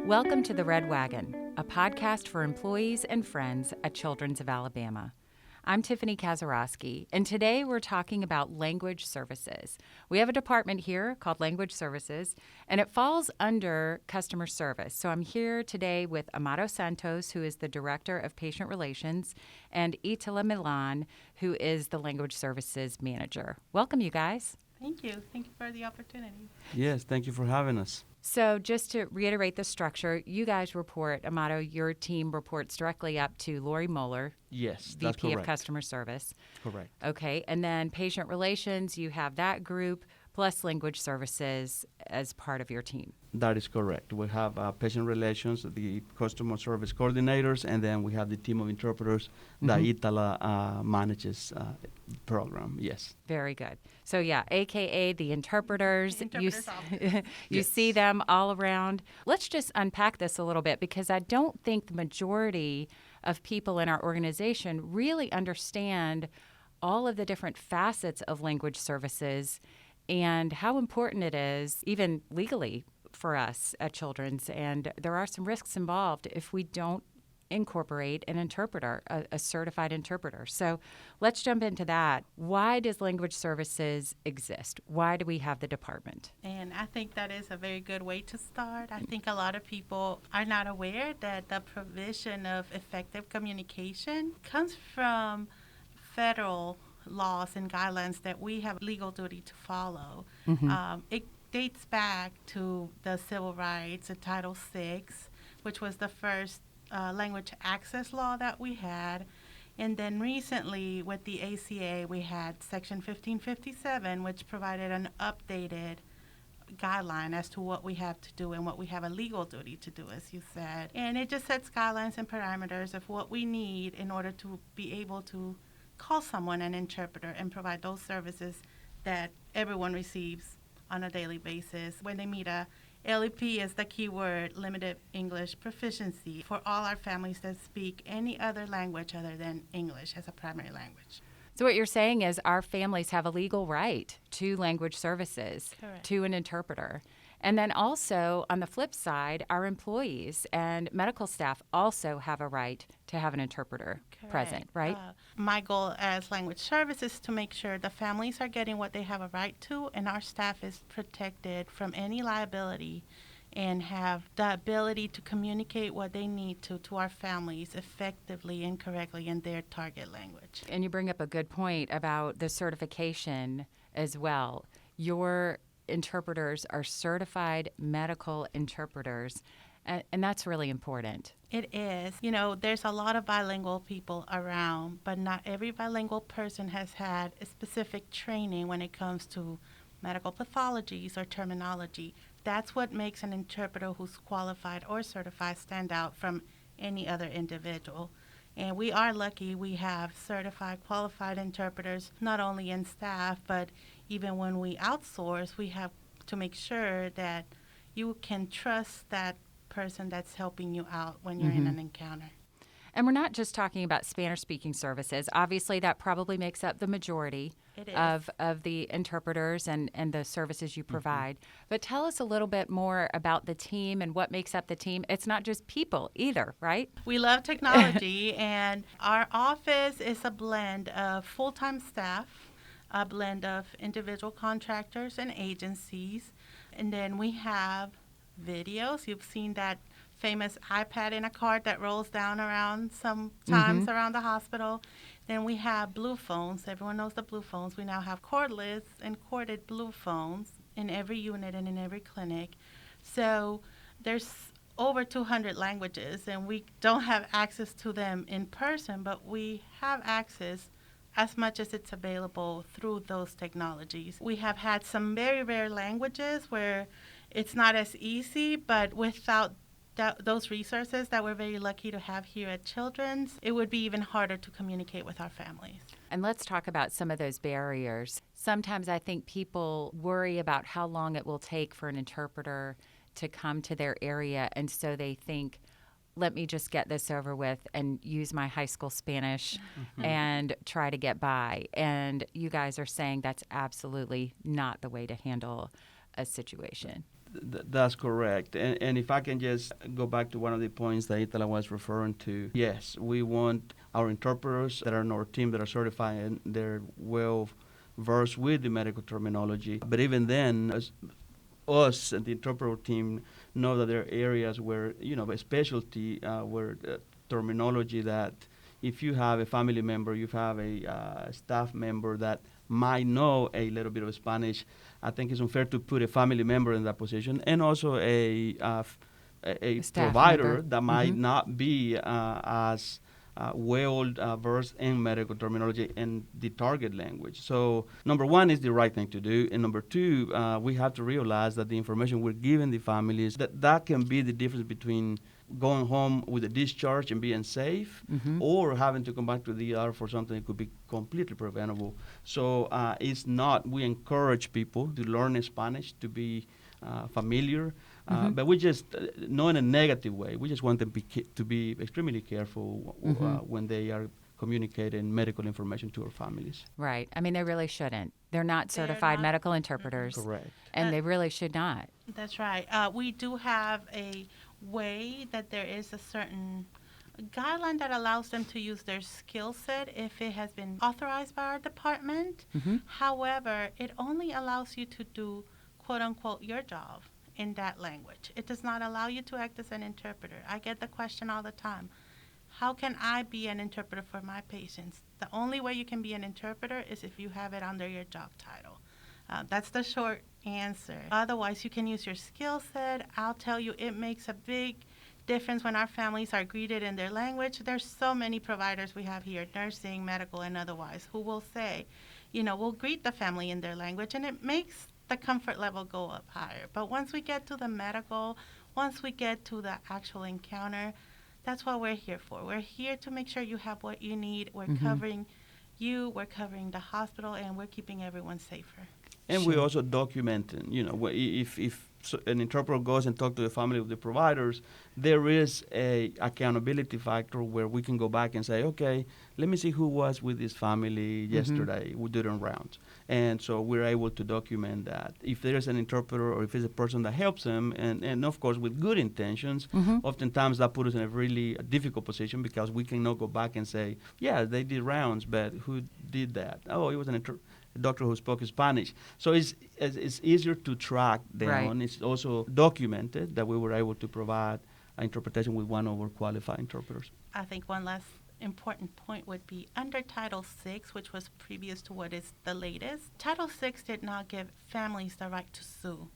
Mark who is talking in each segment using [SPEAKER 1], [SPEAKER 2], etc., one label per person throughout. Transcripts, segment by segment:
[SPEAKER 1] Welcome to The Red Wagon, a podcast for employees and friends at Children's of Alabama. I'm Tiffany Kazarowski, and today we're talking about language services. We have a department here called Language Services, and it falls under customer service. So I'm here today with Amado Santos, who is the Director of Patient Relations, and Itala Milan, who is the Language Services Manager. Welcome, you guys.
[SPEAKER 2] Thank you. Thank you for the opportunity.
[SPEAKER 3] Yes, thank you for having us.
[SPEAKER 1] So just to reiterate the structure, you guys report, Amado, your team reports directly up to Lori Moeller,
[SPEAKER 3] Yes, that's
[SPEAKER 1] VP
[SPEAKER 3] correct.
[SPEAKER 1] of Customer Service.
[SPEAKER 3] Correct.
[SPEAKER 1] Okay, and then Patient Relations, you have that group, plus Language Services as part of your team.
[SPEAKER 3] That is correct. We have patient relations, the customer service coordinators, and then we have the team of interpreters that Itala manages program. Yes.
[SPEAKER 1] Very good. So yeah, AKA the interpreters.
[SPEAKER 2] Interpreters
[SPEAKER 1] you
[SPEAKER 3] Yes.
[SPEAKER 1] see them all around. Let's just unpack this a little bit because I don't think the majority of people in our organization really understand all of the different facets of language services and how important it is, even legally, for us at Children's. And there are some risks involved if we don't incorporate an interpreter, a certified interpreter. So let's jump into that. Why does Language Services exist? Why do we have the department?
[SPEAKER 2] And I think that is a very good way to start. I think a lot of people are not aware that the provision of effective communication comes from federal laws and guidelines that we have legal duty to follow. It dates back to the Civil Rights and Title VI, which was the first language access law that we had. And then recently with the ACA, we had Section 1557, which provided an updated guideline as to what we have to do and what we have a legal duty to do, as you said. And it just sets guidelines and parameters of what we need in order to be able to call someone an interpreter and provide those services that everyone receives on a daily basis. When they meet a LEP is the key word, limited English proficiency, for all our families that speak any other language other than English as a primary language.
[SPEAKER 1] So what you're saying is our families have a legal right to language services,
[SPEAKER 2] Correct.
[SPEAKER 1] to an interpreter. And then also, on the flip side, our employees and medical staff also have a right to have an interpreter present, right?
[SPEAKER 2] My goal as language service is to make sure the families are getting what they have a right to and our staff is protected from any liability and have the ability to communicate what they need to our families effectively and correctly in their target language.
[SPEAKER 1] And you bring up a good point about the certification as well. Your interpreters are certified medical interpreters, and that's really important.
[SPEAKER 2] It is. You know, there's a lot of bilingual people around, but not every bilingual person has had a specific training when it comes to medical pathologies or terminology. That's what makes an interpreter who's qualified or certified stand out from any other individual. And we are lucky we have certified, qualified interpreters, not only in staff, but even when we outsource, we have to make sure that you can trust that person that's helping you out when you're in an encounter.
[SPEAKER 1] And we're not just talking about Spanish-speaking services. Obviously, that probably makes up the majority of the interpreters and the services you provide. But tell us a little bit more about the team and what makes up the team. It's not just people either, right?
[SPEAKER 2] We love technology, and our office is a blend of full-time staff, a blend of individual contractors and agencies, and then we have videos. You've seen that famous iPad in a cart that rolls down around sometimes around the hospital. Then we have blue phones. Everyone knows the blue phones. We now have cordless and corded blue phones in every unit and in every clinic. So there's over 200 languages, and we don't have access to them in person, but we have access as much as it's available through those technologies. We have had some very rare languages where it's not as easy, but without those resources that we're very lucky to have here at Children's, it would be even harder to communicate with our families.
[SPEAKER 1] And let's talk about some of those barriers. Sometimes I think people worry about how long it will take for an interpreter to come to their area, and so they think, let me just get this over with and use my high school Spanish and try to get by. And you guys are saying that's absolutely not the way to handle a situation.
[SPEAKER 3] That's correct. And if I can just go back to one of the points that Itala was referring to, yes, we want our interpreters that are on our team that are certified and they're well versed with the medical terminology. But even then, as us and the interpreter team know that there are areas where, a specialty, where terminology that if you have a family member, you have a staff member that might know a little bit of Spanish, I think it's unfair to put a family member in that position, and also a
[SPEAKER 1] Staff
[SPEAKER 3] provider
[SPEAKER 1] member.
[SPEAKER 3] that might not be as well versed in medical terminology and the target language. So number one is the right thing to do, and number two, we have to realize that the information we're giving the families, that can be the difference between going home with a discharge and being safe, or having to come back to the ER for something that could be completely preventable. So it's not, we encourage people to learn Spanish, to be familiar, but we just, not in a negative way, we just want them to be extremely careful when they are communicating medical information to our families.
[SPEAKER 1] Right. I mean, they really shouldn't. They're not
[SPEAKER 2] They're
[SPEAKER 1] certified
[SPEAKER 2] not-
[SPEAKER 1] medical interpreters.
[SPEAKER 3] Correct.
[SPEAKER 1] And they really should not.
[SPEAKER 2] That's right. We do have a way that there is a certain guideline that allows them to use their skill set if it has been authorized by our department. However, it only allows you to do, quote unquote, your job in that language. It does not allow you to act as an interpreter. I get the question all the time. How can I be an interpreter for my patients? The only way you can be an interpreter is if you have it under your job title. That's the short answer. Otherwise, you can use your skill set. I'll tell you, it makes a big difference when our families are greeted in their language. There's so many providers we have here, nursing, medical, and otherwise, who will say, we'll greet the family in their language, and it makes the comfort level go up higher. But once we get to the medical, once we get to the actual encounter, that's what we're here for. We're here to make sure you have what you need. We're covering you, we're covering the hospital, and we're keeping everyone safer.
[SPEAKER 3] And we also documenting, if an interpreter goes and talks to the family of the providers, there is a accountability factor where we can go back and say, okay, let me see who was with this family yesterday during rounds. And so we're able to document that. If there's an interpreter or if it's a person that helps them, and of course with good intentions, oftentimes that puts us in a really difficult position because we cannot go back and say, yeah, they did rounds, but who did that? Oh, it was a doctor who spoke Spanish. So it's easier to track down.
[SPEAKER 1] Right.
[SPEAKER 3] It's also documented that we were able to provide interpretation with one of our qualified interpreters.
[SPEAKER 2] I think one last important point would be under Title VI, which was previous to what is the latest. Title VI did not give families the right to sue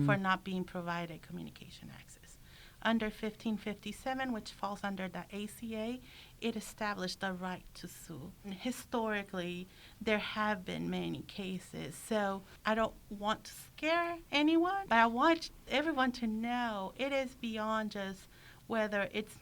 [SPEAKER 2] for not being provided communication access. Under 1557, which falls under the ACA, it established the right to sue. And historically, there have been many cases. So I don't want to scare anyone, but I want everyone to know it is beyond just whether it's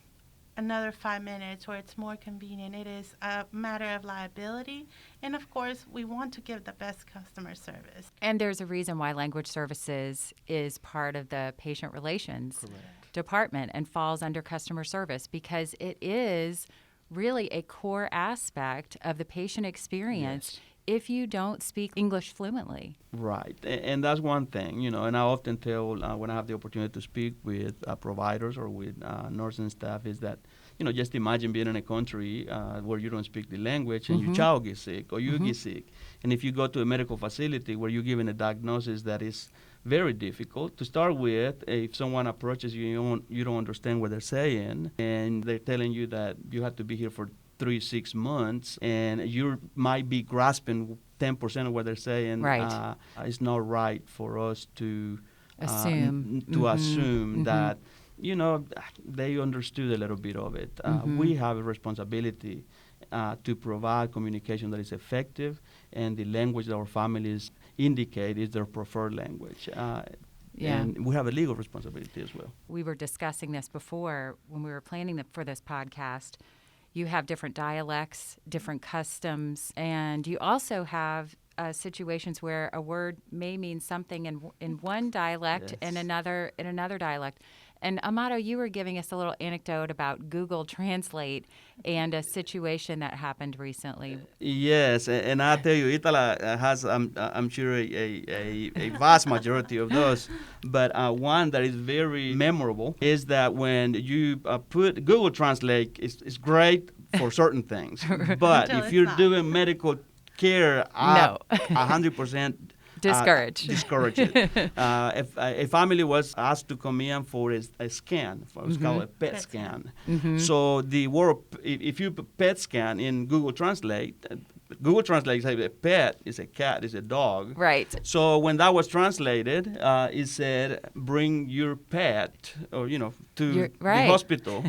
[SPEAKER 2] another 5 minutes or it's more convenient. It is a matter of liability. And of course, we want to give the best customer service.
[SPEAKER 1] And there's a reason why language services is part of the patient relations department and falls under customer service, because it is really a core aspect of the patient experience if you don't speak English fluently.
[SPEAKER 3] Right, and that's one thing, and I often tell when I have the opportunity to speak with providers or with nursing staff is that, just imagine being in a country where you don't speak the language and your child gets sick or you get sick. And if you go to a medical facility where you're given a diagnosis that is very difficult to start with, if someone approaches you, you don't understand what they're saying, and they're telling you that you have to be here for 3-6 months, and you might be grasping 10% of what they're saying.
[SPEAKER 1] Right.
[SPEAKER 3] It's not right for us to
[SPEAKER 1] Assume.
[SPEAKER 3] assume that they understood a little bit of it. We have a responsibility to provide communication that is effective, and the language that our families indicate is their preferred language. And we have a legal responsibility as well.
[SPEAKER 1] We were discussing this before when we were planning for this podcast. You have different dialects, different customs, and you also have situations where a word may mean something in one dialect and another in another dialect. And Amato, you were giving us a little anecdote about Google Translate and a situation that happened recently.
[SPEAKER 3] Yes, and I tell you, Itala has, I'm sure, a vast majority of those. But one that is very memorable is that when you put Google Translate, it's great for certain things. But
[SPEAKER 2] Until
[SPEAKER 3] if
[SPEAKER 2] it's
[SPEAKER 3] you're
[SPEAKER 2] not.
[SPEAKER 3] doing medical care,
[SPEAKER 1] No.
[SPEAKER 3] 100%
[SPEAKER 1] Discouraged.
[SPEAKER 3] discourage it. If a family was asked to come in for a scan, it's called a PET
[SPEAKER 2] PET
[SPEAKER 3] scan.
[SPEAKER 1] Mm-hmm.
[SPEAKER 3] So the word, if you put PET scan in Google Translate, Google Translate says a pet is a cat, is a dog.
[SPEAKER 1] Right.
[SPEAKER 3] So when that was translated, it said, "Bring your pet," or to
[SPEAKER 1] Right.
[SPEAKER 3] the hospital.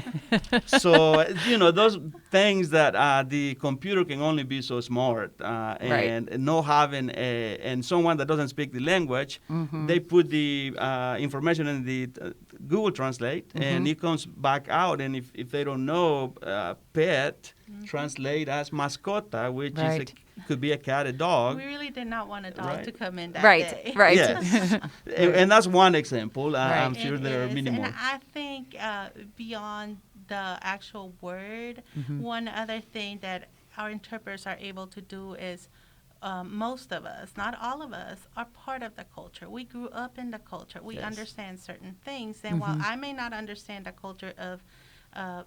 [SPEAKER 3] So those things that the computer can only be so smart, and not having and someone that doesn't speak the language, they put the information in the Google Translate, and it comes back out. And if they don't know pet, translate as mascota, which
[SPEAKER 1] Right.
[SPEAKER 3] could be a cat, a dog.
[SPEAKER 2] We really did not want a dog
[SPEAKER 3] Right.
[SPEAKER 2] to come in that
[SPEAKER 1] Right.
[SPEAKER 2] day.
[SPEAKER 1] Right.
[SPEAKER 3] Yes, and that's one example.
[SPEAKER 1] Right.
[SPEAKER 3] I'm sure
[SPEAKER 2] It
[SPEAKER 3] there are
[SPEAKER 2] is,
[SPEAKER 3] many
[SPEAKER 2] and
[SPEAKER 3] more.
[SPEAKER 2] I think beyond the actual word, one other thing that our interpreters are able to do is most of us, not all of us, are part of the culture. We grew up in the culture. We
[SPEAKER 3] Yes.
[SPEAKER 2] understand certain things. And while I may not understand the culture of,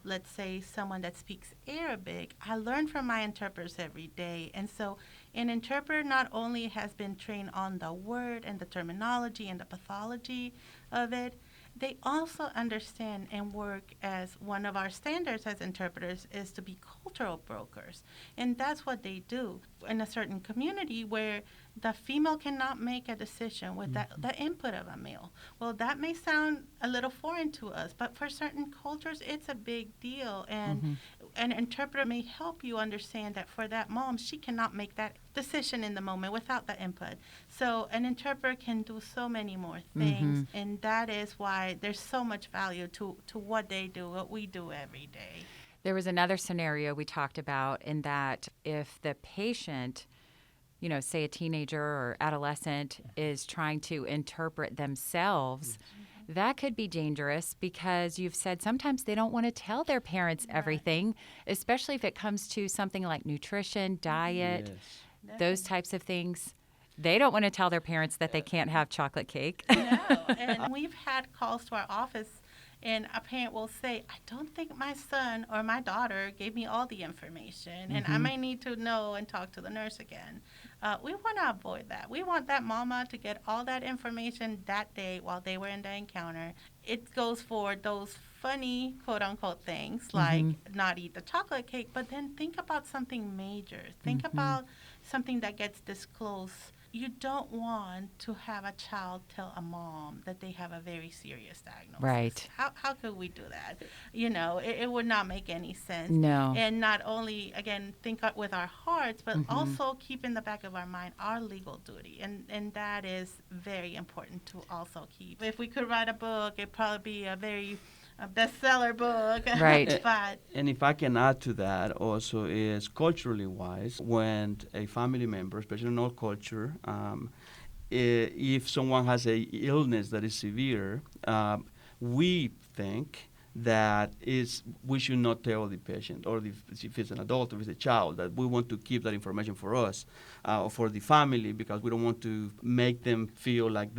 [SPEAKER 2] let's say, someone that speaks Arabic, I learn from my interpreters every day. And so an interpreter not only has been trained on the word and the terminology and the pathology of it, they also understand and work as one of our standards as interpreters is to be cultural brokers. And that's what they do in a certain community where the female cannot make a decision with the input of a male. Well, that may sound a little foreign to us, but for certain cultures, it's a big deal. And an interpreter may help you understand that for that mom, she cannot make that decision in the moment without the input. So an interpreter can do so many more things, and that is why there's so much value to what they do, what we do every day.
[SPEAKER 1] There was another scenario we talked about in that if the patient, say a teenager or adolescent, is trying to interpret themselves, that could be dangerous because you've said sometimes they don't want to tell their parents everything, especially if it comes to something like nutrition, diet, those types of things. They don't want to tell their parents that they can't have chocolate cake.
[SPEAKER 2] No, and we've had calls to our office, and a parent will say, I don't think my son or my daughter gave me all the information, and I may need to know and talk to the nurse again. We want to avoid that. We want that mama to get all that information that day while they were in the encounter. It goes for those funny, quote-unquote, things like not eat the chocolate cake, but then think about something major. Think about something that gets this close. You don't want to have a child tell a mom that they have a very serious diagnosis.
[SPEAKER 1] Right.
[SPEAKER 2] How could we do that? It would not make any sense.
[SPEAKER 1] No.
[SPEAKER 2] And not only, again, think with our hearts, but also keep in the back of our mind our legal duty. And that is very important to also keep. If we could write a book, it'd probably be a bestseller book.
[SPEAKER 1] Right.
[SPEAKER 2] But
[SPEAKER 3] And if I can add to that also is culturally wise, when a family member, especially in our culture, if someone has a illness that is severe, we think that we should not tell the patient, or if it's an adult or if it's a child, that we want to keep that information for us, or for the family, because we don't want to make them feel like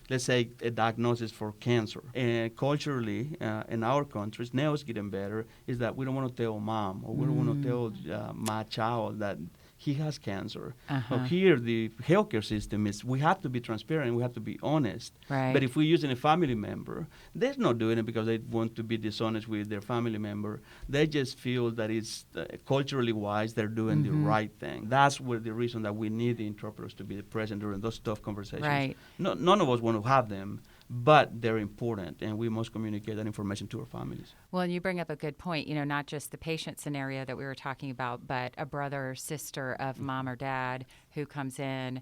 [SPEAKER 3] let's say a diagnosis for cancer. And culturally, in our countries, now it's getting better, is that we don't want to tell mom, or we don't want to tell my child that he has cancer. So here, the healthcare system is, we have to be transparent, we have to be honest.
[SPEAKER 1] Right.
[SPEAKER 3] But if we're using a family member, they're not doing it because they want to be dishonest with their family member. They just feel that it's culturally wise, they're doing the right thing. That's where the reason that we need the interpreters to be present during those tough conversations.
[SPEAKER 1] Right.
[SPEAKER 3] None of us want to have them, but they're important, and we must communicate that information to our families.
[SPEAKER 1] Well, and you bring up a good point, not just the patient scenario that we were talking about, but a brother or sister of mom or dad who comes in,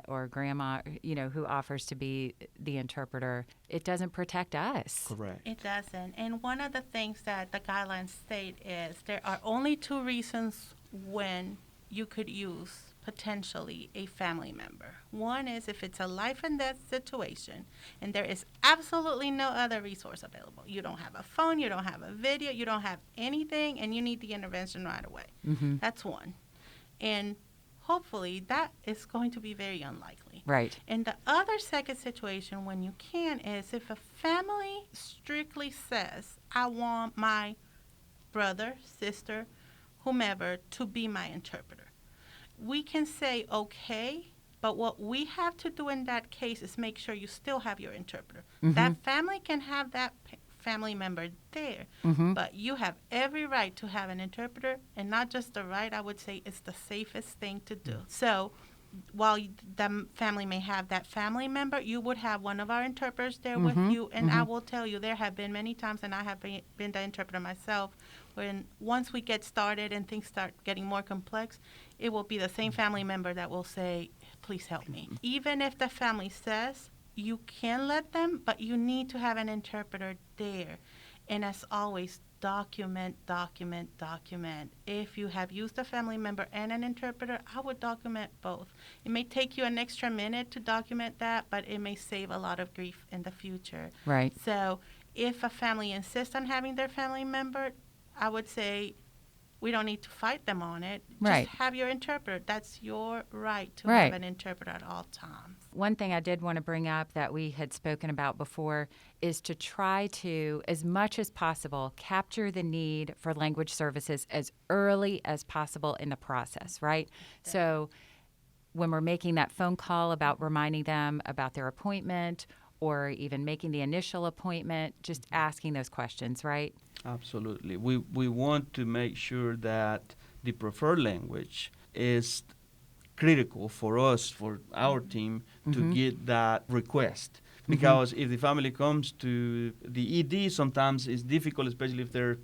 [SPEAKER 1] or grandma, who offers to be the interpreter. It doesn't protect us.
[SPEAKER 3] Correct.
[SPEAKER 2] it doesn't. And one of the things that the guidelines state is there are only two reasons when you could use potentially a family member. One is if it's a life and death situation and there is absolutely no other resource available. You don't have a phone, you don't have a video, you don't have anything, and you need the intervention right away.
[SPEAKER 1] Mm-hmm.
[SPEAKER 2] That's one. And hopefully that is going to be very unlikely.
[SPEAKER 1] Right.
[SPEAKER 2] And the other second situation when you can is if a family strictly says, I want my brother, sister, whomever to be my interpreter. We can say, okay, but what we have to do in that case is make sure you still have your interpreter.
[SPEAKER 1] Mm-hmm.
[SPEAKER 2] That family can have that family member there,
[SPEAKER 1] Mm-hmm.
[SPEAKER 2] but you have every right to have an interpreter, and not just the right, I would say it's the safest thing to do. So while the family may have that family member, you would have one of our interpreters there with
[SPEAKER 1] Mm-hmm.
[SPEAKER 2] you. And I
[SPEAKER 1] Mm-hmm.
[SPEAKER 2] will tell you, there have been many times, and I have been the interpreter myself, when once we get started and things start getting more complex, it will be the same family member that will say, please help me. Even if the family says, you can let them, but you need to have an interpreter there. And as always, document, document, document. If you have used a family member and an interpreter, I would document both. It may take you an extra minute to document that, but it may save a lot of grief in the future.
[SPEAKER 1] Right.
[SPEAKER 2] So if a family insists on having their family member, I would say we don't need to fight them on it.
[SPEAKER 1] Right.
[SPEAKER 2] Just have your interpreter. That's your right to
[SPEAKER 1] Right.
[SPEAKER 2] have an interpreter at all times.
[SPEAKER 1] One thing I did want to bring up that we had spoken about before is to try to, as much as possible, capture the need for language services as early as possible in the process, right? So when we're making that phone call about reminding them about their appointment or even making the initial appointment, just asking those questions, right?
[SPEAKER 3] Absolutely. We want to make sure that the preferred language is critical for us, for our team, to get that request. Because if the family comes to the ED, sometimes it's difficult, especially if they're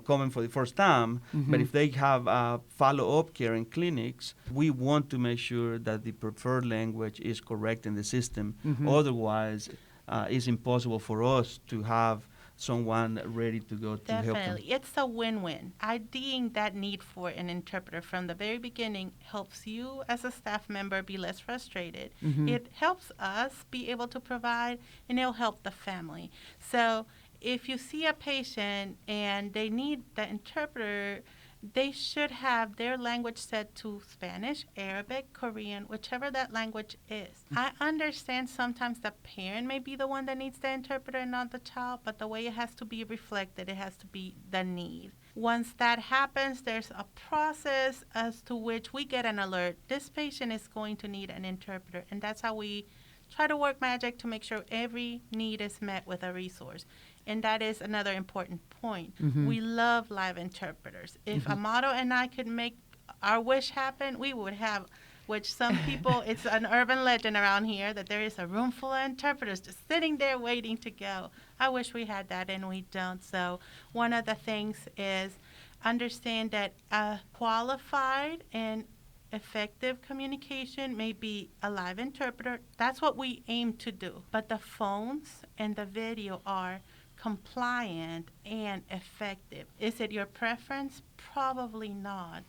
[SPEAKER 3] coming for the first time. But if they have follow-up care in clinics, we want to make sure that the preferred language is correct in the system. Otherwise, it's impossible for us to have someone ready to go to help them.
[SPEAKER 2] Definitely. It's a win-win. IDing that need for an interpreter from the very beginning helps you as a staff member be less frustrated. It helps us be able to provide, and it'll help the family. So if you see a patient and they need the interpreter, they should have their language set to Spanish, Arabic, Korean, whichever that language is. I understand sometimes the parent may be the one that needs the interpreter and not the child, but the way it has to be reflected, it has to be the need. Once that happens, there's a process as to which we get an alert. This patient is going to need an interpreter, and that's how we try to work magic to make sure every need is met with a resource. And that is another important point. We love live interpreters. If Amado and I could make our wish happen, we would have, which some people, it's an urban legend around here that there is a room full of interpreters just sitting there waiting to go. I wish we had that, and we don't. So one of the things is understand that a qualified and effective communication may be a live interpreter. That's what we aim to do. But the phones and the video are compliant and effective. Is it your preference? Probably not.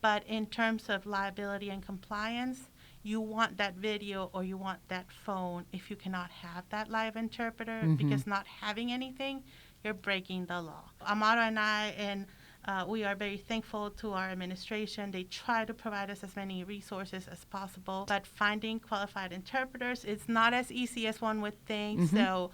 [SPEAKER 2] But in terms of liability and compliance, you want that video or you want that phone if you cannot have that live interpreter, because not having anything, you're breaking the law. Amaro and I, we are very thankful to our administration. They try to provide us as many resources as possible, but finding qualified interpreters is not as easy as one would think. So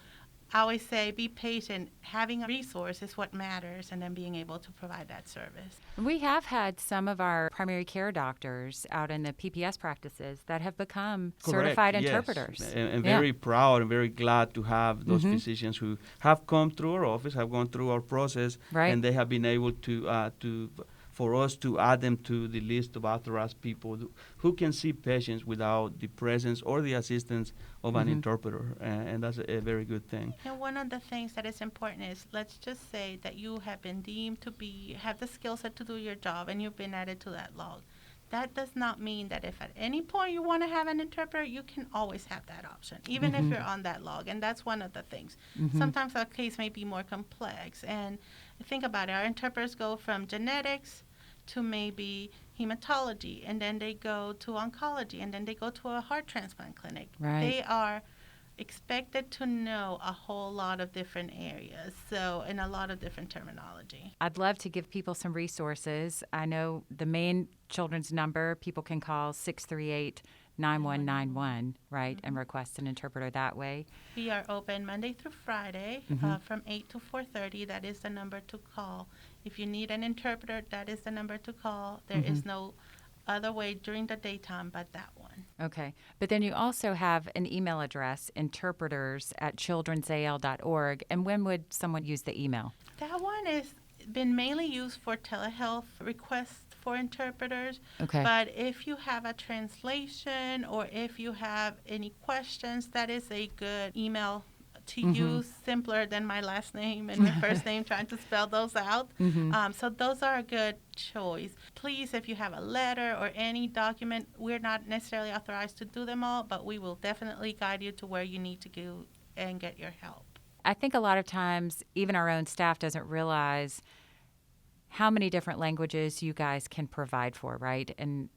[SPEAKER 2] I always say be patient. Having a resource is what matters, and then being able to provide that service.
[SPEAKER 1] We have had some of our primary care doctors out in the PPS practices that have become certified
[SPEAKER 3] Correct, yes.
[SPEAKER 1] interpreters.
[SPEAKER 3] And
[SPEAKER 1] Yeah.
[SPEAKER 3] very proud and very glad to have those physicians who have come through our office, have gone through our process,
[SPEAKER 1] Right.
[SPEAKER 3] and they have been able to for us to add them to the list of authorized people who can see patients without the presence or the assistance of an interpreter, and that's a very good thing.
[SPEAKER 2] And one of the things that is important is, let's just say that you have been deemed to have the skill set to do your job, and you've been added to that log. That does not mean that if at any point you want to have an interpreter, you can always have that option, even if you're on that log. And that's one of the things. Sometimes our case may be more complex. And think about it. Our interpreters go from genetics to maybe hematology, and then they go to oncology, and then they go to a heart transplant clinic.
[SPEAKER 1] Right.
[SPEAKER 2] They are expected to know a whole lot of different areas, so, and a lot of different terminology.
[SPEAKER 1] I'd love to give people some resources. I know the main children's number, people can call 638-9191, right, and request an interpreter that way.
[SPEAKER 2] We are open Monday through Friday from 8 to 4:30. That is the number to call. If you need an interpreter, that is the number to call. There is no other way during the daytime but that one.
[SPEAKER 1] Okay. But then you also have an email address, interpreters@childrensal.org. And when would someone use the email?
[SPEAKER 2] That one has been mainly used for telehealth requests for interpreters.
[SPEAKER 1] Okay.
[SPEAKER 2] But if you have a translation or if you have any questions, that is a good email to use, simpler than my last name and my first name, trying to spell those out. So those are a good choice. Please, if you have a letter or any document, we're not necessarily authorized to do them all, but we will definitely guide you to where you need to go and get your help.
[SPEAKER 1] I think a lot of times, even our own staff doesn't realize how many different languages you guys can provide for, right? And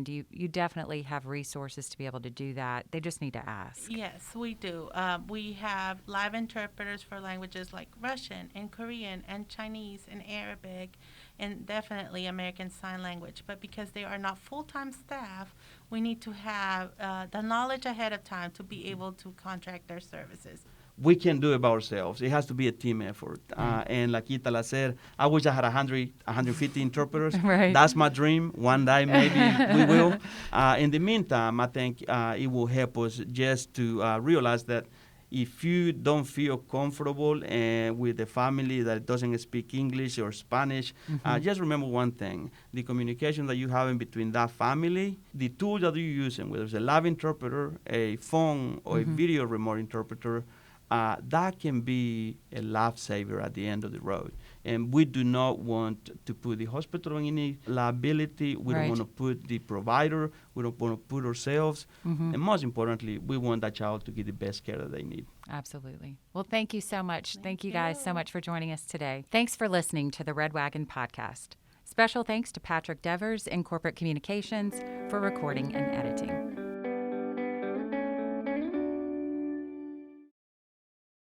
[SPEAKER 1] you definitely have resources to be able to do that. They just need to ask.
[SPEAKER 2] Yes, we do. We have live interpreters for languages like Russian and Korean and Chinese and Arabic and definitely American Sign Language. But because they are not full-time staff, we need to have the knowledge ahead of time to be able to contract their services.
[SPEAKER 3] We can do it by ourselves. It has to be a team effort. And like Itala said, I wish I had 100, 150 interpreters.
[SPEAKER 1] Right.
[SPEAKER 3] That's my dream. One day maybe we will. In the meantime, I think it will help us just to realize that if you don't feel comfortable with a family that doesn't speak English or Spanish, just remember one thing. The communication that you have in between that family, the tool that you're using, whether it's a live interpreter, a phone, or a video remote interpreter, that can be a lifesaver at the end of the road. And we do not want to put the hospital in any liability. We don't want to put the provider. We don't want to put ourselves. And most importantly, we want that child to get the best care that they need.
[SPEAKER 1] Absolutely. Well, thank you so much. Thank you guys so much for joining us today. Thanks for listening to the Red Wagon podcast. Special thanks to Patrick Devers in Corporate Communications for recording and editing.